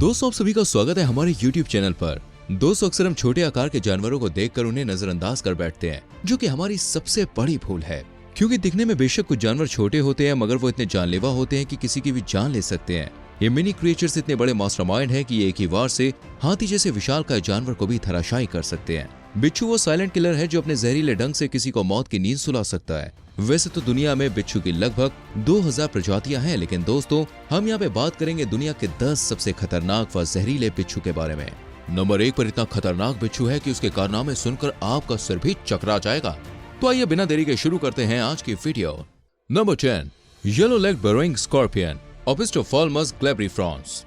दोस्तों, आप सभी का स्वागत है हमारे YouTube चैनल पर। दोस्तों, अक्सर हम छोटे आकार के जानवरों को देखकर उन्हें नजरअंदाज कर बैठते हैं, जो कि हमारी सबसे बड़ी भूल है। क्योंकि दिखने में बेशक कुछ जानवर छोटे होते हैं, मगर वो इतने जानलेवा होते हैं कि किसी की भी जान ले सकते हैं। ये मिनी क्रिएचर्स इतने बड़े मास्टरमाइंड हैं कि ये एक ही वार से हाथी जैसे विशालकाय जानवर को भी धराशायी कर सकते हैं। बिच्छू वो साइलेंट किलर है जो अपने जहरीले डंक से किसी को मौत की नींद सुला सकता है। वैसे तो दुनिया में बिच्छू की लगभग 2000 प्रजातियां हैं, लेकिन दोस्तों हम यहाँ पे बात करेंगे दुनिया के 10 सबसे खतरनाक व जहरीले बिच्छू के बारे में। नंबर 1 पर इतना खतरनाक बिच्छू है कि उसके कारनामे सुनकर आपका सिर भी चकरा जाएगा। तो आइए बिना देरी के शुरू करते हैं आज की video. Number 10, yellow leg burrowing scorpion, Opistophthalmus glabrifrons.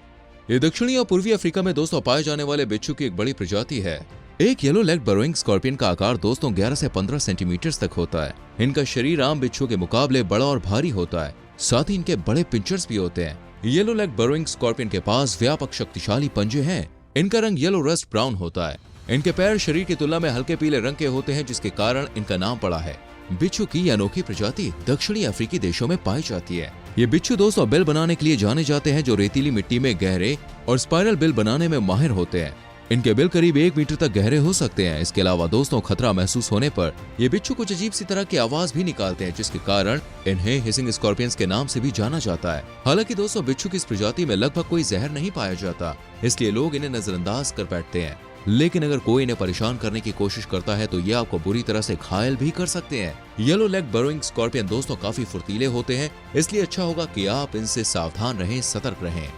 ये दक्षिणी और पूर्वी अफ्रीका में दोस्तों पाए जाने वाले बिच्छू की एक बड़ी प्रजाति है। एक येलो लेग बरोइंग स्कॉर्पियन का आकार दोस्तों 11 से 15 सेंटीमीटर तक होता है। इनका शरीर आम बिच्छू के मुकाबले बड़ा और भारी होता है, साथ ही इनके बड़े पिंचर्स भी होते हैं। येलो लेग बरोइंग स्कॉर्पियन के पास व्यापक शक्तिशाली पंजे हैं। इनका रंग येलो रस्ट ब्राउन होता है। इनके पैर शरीर की तुलना में हल्के पीले रंग के होते हैं, जिसके कारण इनका नाम पड़ा है। बिच्छू की अनोखी प्रजाति दक्षिणी अफ्रीकी देशों में पाई जाती है। ये बिच्छू दोस्तों बिल बनाने के लिए जाने जाते हैं, जो रेतीली मिट्टी में गहरे और स्पाइरल बिल बनाने में माहिर होते हैं। इनके बिल करीब 1 मीटर तक गहरे हो सकते हैं। इसके अलावा दोस्तों खतरा महसूस होने पर ये बिच्छू कुछ अजीब सी तरह की आवाज भी निकालते हैं, जिसके कारण इन्हें हिसिंग स्कॉर्पियंस के नाम से भी जाना जाता है। हालांकि दोस्तों बिच्छू की इस प्रजाति में लगभग कोई जहर नहीं पाया जाता, इसलिए लोग इन्हें नजरअंदाज कर बैठते हैं। लेकिन अगर कोई इन्हें परेशान करने की कोशिश करता है तो ये आपको बुरी तरह से घायल भी कर सकते हैं। येलो लेग बरोइंग स्कॉर्पियन दोस्तों काफी फुर्तीले होते हैं, इसलिए अच्छा होगा कि आप इनसे सावधान रहें, सतर्क रहें।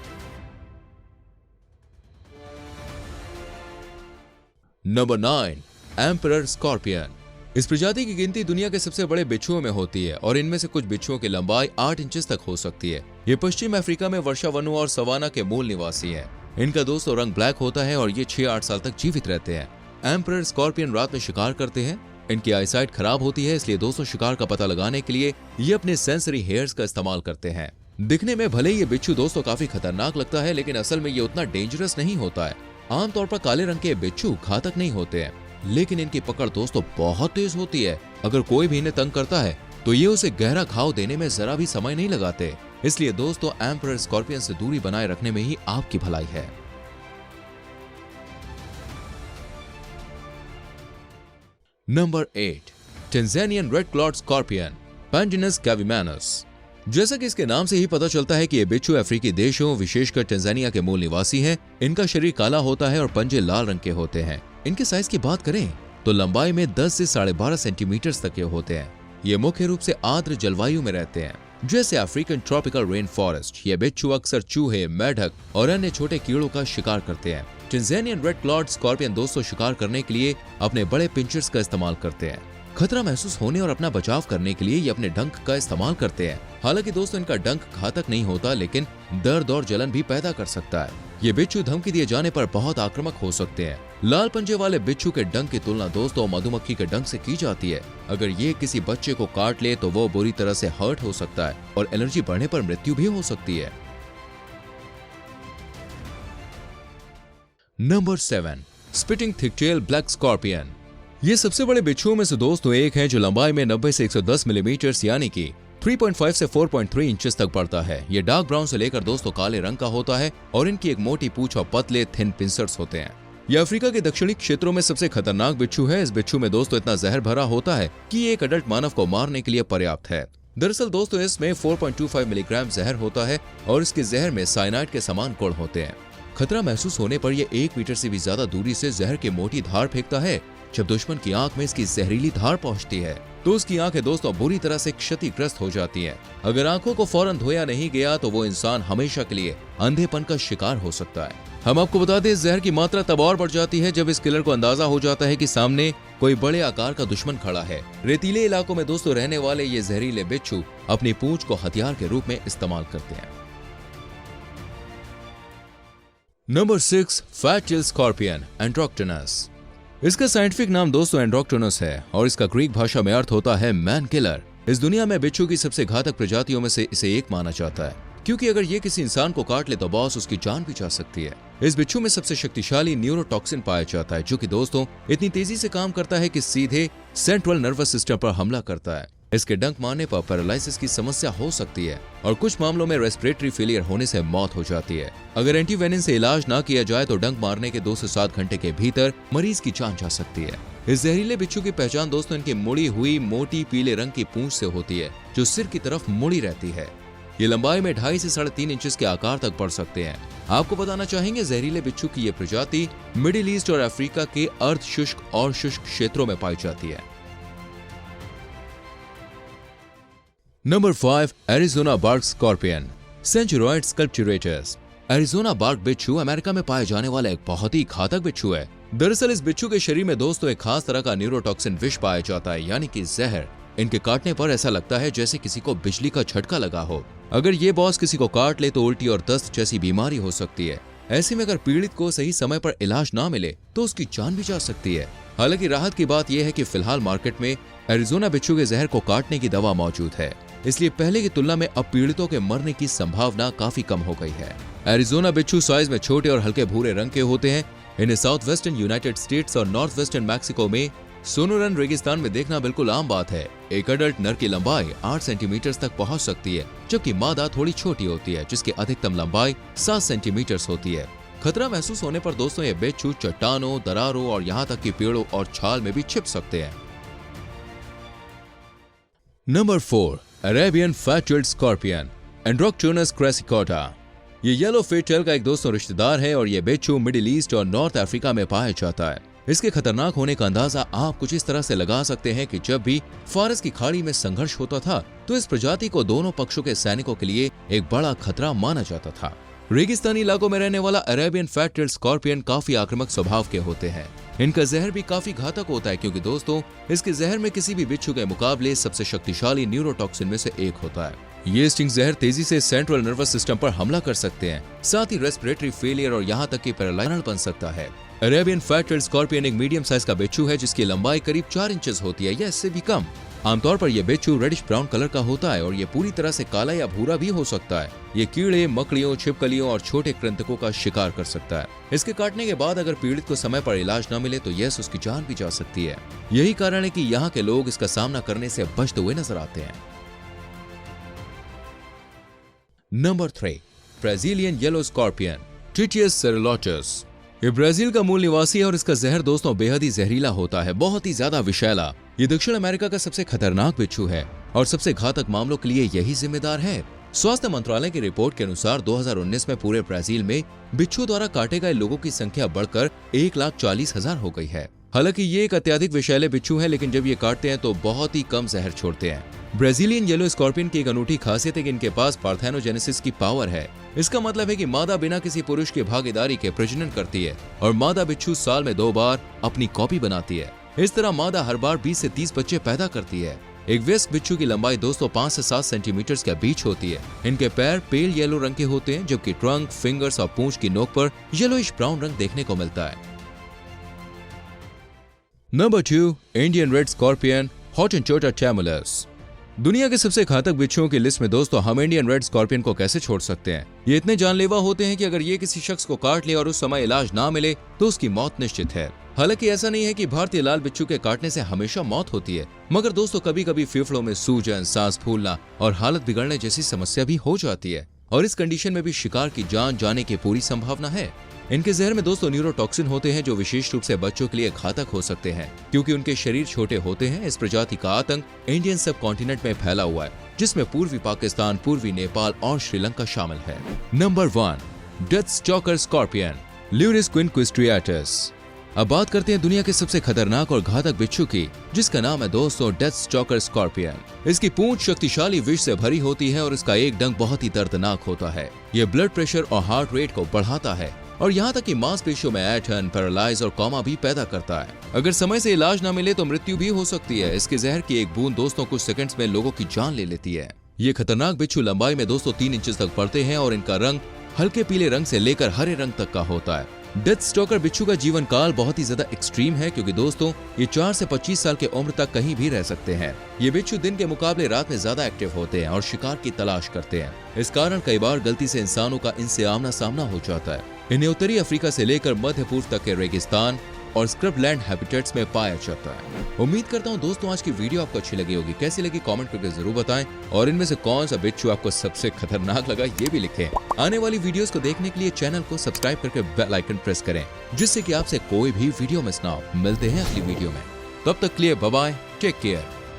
Number 9, emperor scorpion. इस प्रजाति की गिनती दुनिया के सबसे बड़े बिच्छुओं में होती है और इनमें से कुछ बिच्छुओं की लंबाई 8 इंच तक हो सकती है। ये पश्चिम अफ्रीका में वर्षा वनों और सवाना के मूल निवासी हैं। इनका दोस्तों रंग ब्लैक होता है और ये 6-8 साल तक जीवित रहते हैं। एम्परर स्कॉर्पियन रात में शिकार करते हैं। इनकी आईसाइट खराब होती है, इसलिए दोस्तों शिकार का पता लगाने के लिए ये अपने सेंसरी हेयर्स का इस्तेमाल करते हैं। दिखने में भले ही ये बिच्छू दोस्तों काफी खतरनाक लगता है, लेकिन असल में ये उतना डेंजरस नहीं होता है। आमतौर पर काले रंग के बिच्छू घातक नहीं होते हैं, लेकिन इनकी पकड़ दोस्तों बहुत तेज होती है। अगर कोई भी इन्हें तंग करता है तो ये उसे गहरा घाव देने में जरा भी समय नहीं लगाते। इसलिए दोस्तों एम्परर स्कॉर्पियन से दूरी बनाए रखने में ही आपकी भलाई है। Number 8, Tanzanian red clawed scorpion, Pandinus cavimanus. जैसा कि इसके नाम से ही पता चलता है कि ये बिच्छू अफ्रीकी देशों विशेषकर टेंजानिया के मूल निवासी हैं। इनका शरीर काला होता है और पंजे लाल रंग के होते हैं। इनके साइज की बात करें तो लंबाई में 10 से 12.5 सेंटीमीटर तक के होते हैं। ये मुख्य रूप से आर्द्र जलवायु में रहते हैं, जैसे अफ्रीकन ट्रॉपिकल रेन फॉरेस्ट। ये बिच्छू अक्सर चूहे, मेढक और अन्य छोटे कीड़ों का शिकार करते हैं। टेंजानियन रेड क्लॉड स्कॉर्पियन दोस्तों शिकार करने के लिए अपने बड़े पिंचर्स का इस्तेमाल करते हैं। खतरा महसूस होने और अपना बचाव करने के लिए ये अपने डंक का इस्तेमाल करते हैं। हालांकि दोस्तों इनका डंक घातक नहीं होता, लेकिन दर्द और जलन भी पैदा कर सकता है। ये बिच्छू धमकी दिए जाने पर बहुत आक्रामक हो सकते हैं। लाल पंजे वाले बिच्छू के डंक की तुलना दोस्तों मधुमक्खी के डंक से की जाती है। अगर ये किसी बच्चे को काट ले तो वो बुरी तरह से हर्ट हो सकता है और एलर्जी बढ़ने पर मृत्यु भी हो सकती है। Number 7, spitting thicktail black scorpion. ये सबसे बड़े बिच्छुओं में से दोस्तों एक है जो लंबाई में 90 से 110 मिलीमीटर यानी कि 3.5 से 4.3 इंचेस तक बढ़ता है। ये डार्क ब्राउन से लेकर दोस्तों काले रंग का होता है और इनकी एक मोटी पूंछ और पतले थिन पिंसर्स होते हैं। यह अफ्रीका के दक्षिणी क्षेत्रों में सबसे खतरनाक बिच्छू है। इस बिच्छू में दोस्तों इतना जहर भरा होता है कि ये एक अडल्ट मानव को मारने के लिए पर्याप्त है। दरअसल दोस्तों इसमें 4.25 मिलीग्राम जहर होता है और इसके जहर में साइनाइड के समान गुण होते हैं। खतरा महसूस होने पर यह 1 मीटर से भी ज्यादा दूरी से जहर की मोटी धार फेंकता है। जब दुश्मन की आंख में इसकी जहरीली धार पहुंचती है तो उसकी आंखें दोस्तों बुरी तरह से क्षतिग्रस्त हो जाती हैं। अगर आंखों को फौरन धोया नहीं गया तो वो इंसान हमेशा के लिए अंधेपन का शिकार हो सकता है। हम आपको बता दें, इस जहर की मात्रा तब और बढ़ जाती है जब इस किलर को अंदाजा हो जाता है कि सामने कोई बड़े आकार का दुश्मन खड़ा है। रेतीले इलाकों में दोस्तों रहने वाले ये जहरीले बिच्छू अपनी पूंछ को हथियार के रूप में इस्तेमाल करते हैं। Number 6, fat tail scorpion, Androctonus. इसका साइंटिफिक नाम दोस्तों एंड्रोक्टोनस है और इसका ग्रीक भाषा में अर्थ होता है मैन किलर। इस दुनिया में बिच्छू की सबसे घातक प्रजातियों में से इसे एक माना जाता है, क्योंकि अगर ये किसी इंसान को काट ले तो बॉस उसकी जान भी जा सकती है। इस बिच्छू में सबसे शक्तिशाली न्यूरोटॉक्सिन पाया जाता है, जो कि दोस्तों इतनी तेजी से काम करता है कि सीधे सेंट्रल नर्वस सिस्टम पर हमला करता है। इसके डंक मारने पर पैरालिसिस की समस्या हो सकती है और कुछ मामलों में रेस्पिरेटरी फेलियर होने से मौत हो जाती है। अगर एंटीवेनिन से इलाज ना किया जाए तो डंक मारने के 2 से 7 घंटे के भीतर मरीज की जान जा सकती है। इस जहरीले बिच्छू की पहचान दोस्तों इनकी मुड़ी हुई मोटी पीले रंग की पूंछ से होती है, जो सिर की तरफ मुड़ी रहती है। ये लंबाई में 2.5 से 3.5 इंच के आकार तक बढ़ सकते हैं। आपको बताना चाहेंगे जहरीले बिच्छू की ये प्रजाति मिडिल ईस्ट और अफ्रीका के अर्ध शुष्क और शुष्क क्षेत्रों में पाई जाती है। Number 5, Arizona bark scorpion, Centruroides sculpturatus. Arizona bark बिच्छू अमेरिका में पाए जाने वाला एक बहुत ही घातक बिच्छू है। दरअसल इस बिच्छू के शरीर में दोस्तों एक खास तरह का न्यूरोटॉक्सिन विष पाया जाता है, यानी कि जहर। इनके काटने पर ऐसा लगता है जैसे किसी को बिजली का झटका लगा हो। अगर ये बॉस किसी को काट ले तो उल्टी और दस्त जैसी बीमारी हो सकती है। ऐसे में अगर पीड़ित को सही समय पर इलाज ना मिले तो उसकी जान भी जा सकती है। हालांकि राहत की बात यह है कि फिलहाल मार्केट में एरिज़ोना बिच्छू के जहर को काटने की दवा मौजूद है, इसलिए पहले की तुलना में अब पीड़ितों के मरने की संभावना काफी कम हो गई है। एरिज़ोना बिच्छू साइज में छोटे और हल्के भूरे रंग के होते हैं। इन्हें साउथ वेस्टर्न यूनाइटेड स्टेट्स और नॉर्थ वेस्टर्न मैक्सिको में सोनोरन रेगिस्तान में देखना बिल्कुल आम बात है। एक अडल्ट नर की लंबाई 8 सेंटीमीटर तक पहुंच सकती है, जबकि मादा थोड़ी छोटी होती है, जिसकी अधिकतम लंबाई 7 सेंटीमीटर होती है। खतरा महसूस होने पर दोस्तों ये बिच्छू चट्टानों, दरारों और यहाँ तक कि पेड़ों और छाल में भी छिप सकते हैं। Number 4, Arabian fat tailed scorpion, Androctonus crassicauda. ये येलो फेट-टेल का एक दोस्तों रिश्तेदार है और ये बिच्छू मिडिल ईस्ट और नॉर्थ अफ्रीका में पाया जाता है। इसके खतरनाक होने का अंदाजा आप कुछ इस तरह से लगा सकते हैं कि जब भी फारस की खाड़ी में संघर्ष होता था तो इस प्रजाति को दोनों पक्षों के सैनिकों के लिए एक बड़ा खतरा माना जाता था। रेगिस्तानी इलाकों में रहने वाला अरेबियन फैट-टेल्ड स्कॉर्पियन काफी आक्रामक स्वभाव के होते हैं। इनका जहर भी काफी घातक होता है, क्योंकि दोस्तों इसके जहर में किसी भी बिच्छू के मुकाबले सबसे शक्तिशाली न्यूरोटॉक्सिन में से एक होता है। ये स्टिंग जहर तेजी से सेंट्रल नर्वस सिस्टम पर हमला कर सकते हैं, साथ ही रेस्पिरेटरी फेलियर और यहाँ तक कि पैरालाइज बन सकता है। अरेबियन फैट-टेल्ड स्कॉर्पियन एक मीडियम साइज का बिच्छू है जिसकी लंबाई करीब 4 इंच होती है या इससे भी कम। आमतौर पर यह बिच्छू रेडिश ब्राउन कलर का होता है और ये पूरी तरह से काला या भूरा भी हो सकता है। ये कीड़े, मकड़ियों, छिपकलियों और छोटे कृंतकों का शिकार कर सकता है। इसके काटने के बाद अगर पीड़ित को समय पर इलाज न मिले तो यस उसकी जान भी जा सकती है। यही कारण है कि यहाँ के लोग इसका सामना करने से बचते हुए नजर आते हैं। Number 3, Brazilian yellow scorpion, Tityus serrulatus. ये ब्राजील का मूल निवासी है और इसका जहर दोस्तों बेहद ही जहरीला होता है, बहुत ही ज्यादा विषैला। ये दक्षिण अमेरिका का सबसे खतरनाक बिच्छू है और सबसे घातक मामलों के लिए यही जिम्मेदार है। स्वास्थ्य मंत्रालय की रिपोर्ट के अनुसार 2019 में पूरे ब्राजील में बिच्छू द्वारा काटे गए लोगों की संख्या बढ़कर 1,40,000 हो गई है। हालांकि ये एक अत्यधिक विषैले बिच्छू है, लेकिन जब ये काटते हैं तो बहुत ही कम जहर छोड़ते हैं। ब्राजीलियन येलो स्कॉर्पियन की एक अनूठी खासियत है कि इनके पास पार्थेनोजेनेसिस की पावर है। इसका मतलब है कि मादा बिना किसी पुरुष की भागीदारी के प्रजनन करती है और मादा बिच्छू साल में 2 बार अपनी कॉपी बनाती है। इस तरह मादा हर बार 20 से 30 बच्चे पैदा करती है। एक वयस्क बिच्छू की लंबाई दोस्तों 5 से 7 सेंटीमीटर के बीच होती है। इनके पैर पेल येलो रंग के होते हैं, जबकि ट्रंक, फिंगर्स और पूंछ की नोक पर येलोइश ब्राउन रंग देखने को मिलता है। Number 2, Indian red scorpion, Hottentotta tamulus. दुनिया के सबसे घातक बिच्छुओं की लिस्ट में दोस्तों हम इंडियन रेड स्कॉर्पियन को कैसे छोड़ सकते हैं। ये इतने जानलेवा होते हैं कि अगर ये किसी शख्स को काट ले और उस समय इलाज ना मिले तो उसकी मौत निश्चित है। हालांकि ऐसा नहीं है कि भारतीय लाल बिच्छू के काटने से हमेशा मौत होती है, मगर दोस्तों कभी कभी फेफड़ों में सूजन, सांस फूलना और हालत बिगड़ने जैसी समस्या भी हो जाती है और इस कंडीशन में भी शिकार की जान जाने की पूरी संभावना है। इनके जहर में दोस्तों न्यूरोटॉक्सिन होते हैं जो विशेष रूप से बच्चों के लिए घातक हो सकते हैं, क्योंकि उनके शरीर छोटे होते हैं। इस प्रजाति का आतंक इंडियन सब कॉन्टिनेंट में फैला हुआ है, जिसमें पूर्वी पाकिस्तान, पूर्वी नेपाल और श्रीलंका शामिल है। Number 1, death stalker scorpion, Leiurus quinquestriatus. अब बात करते हैं दुनिया के सबसे खतरनाक और घातक बिच्छू की, जिसका नाम है दोस्तों डेथ स्टॉकर स्कॉर्पियन। इसकी पूंछ शक्तिशाली विष से भरी होती है और इसका एक डंक बहुत ही दर्दनाक होता है। यह ब्लड प्रेशर और हार्ट रेट को बढ़ाता है और यहाँ तक कि मांसपेशियों में ऐंठन, पैरालाइज और कॉमा भी पैदा करता है। अगर समय से इलाज न मिले तो मृत्यु भी हो सकती है। इसके जहर की एक बूंद दोस्तों कुछ सेकंड्स में लोगों की जान ले लेती है। ये खतरनाक बिच्छू लंबाई में दोस्तों 3 इंच तक बढ़ते हैं और इनका रंग हल्के पीले रंग से लेकर हरे रंग तक का होता है। डेथ स्टॉकर बिच्छू का जीवन काल बहुत ही ज्यादा एक्सट्रीम है, क्योंकि दोस्तों ये 4 से 25 साल की उम्र तक कहीं भी रह सकते हैं। ये बिच्छू दिन के मुकाबले रात में ज्यादा एक्टिव होते हैं और शिकार की तलाश करते हैं। इस कारण कई बार गलती से इंसानों का इनसे आमना सामना हो जाता है। इन्हें उत्तरी अफ्रीका से लेकर मध्य पूर्व तक के रेगिस्तान, और स्क्रबलैंड हैबिटेट्स में पाया जाता है। उम्मीद करता हूँ दोस्तों आज की वीडियो आपको अच्छी लगी होगी। कैसी लगी कमेंट करके जरूर बताएं और इनमें से कौन सा बिच्छू आपको सबसे खतरनाक लगा ये भी लिखें। आने वाली वीडियोस को देखने के लिए चैनल को सब्सक्राइब करके बेल आइकन प्रेस करें, जिससे कि आपसे कोई भी वीडियो मिस ना हो। मिलते हैं अगली वीडियो में, तब तक के लिए बाय बाय, टेक केयर।